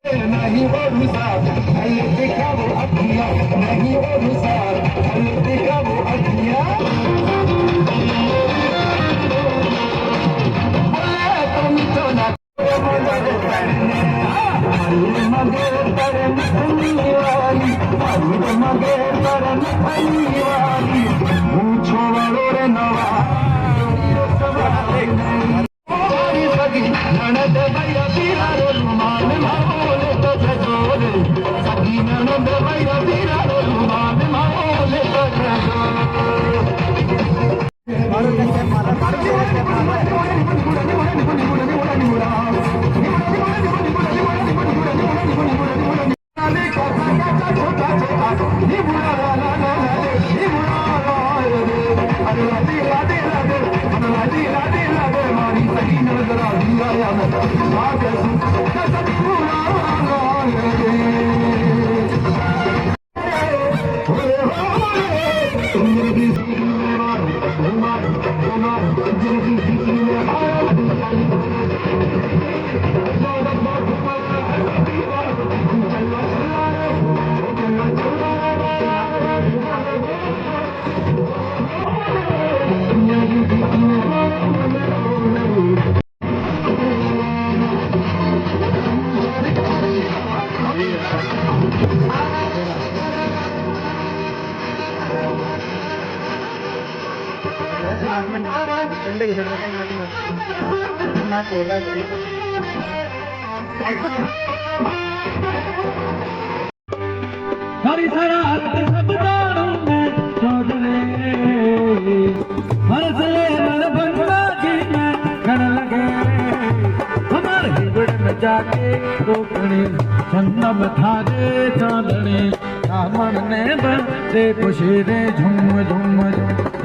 नहीं वो रुसार अल देखा वो अखियाँ नहीं वो रुसार अल देखा वो अखियाँ बोले तुम तो ना मदद करने मगे तरन खनी वाली मगे तरन खनी वाली पूछो वालो रे नवा ननद भैया पीरा रो रुमाल माओले तो जजोरे सखी ननद भैया पीरा रो रुमाल माओले तो सारी सारा सब दारू में चौधरे हर से मन बनवा जी में खड़ लगे हमारे हिबड़ में जाके रोकने जन्म थारे चांदने दामन ने बंदे खुशी रे झूम झूम झूम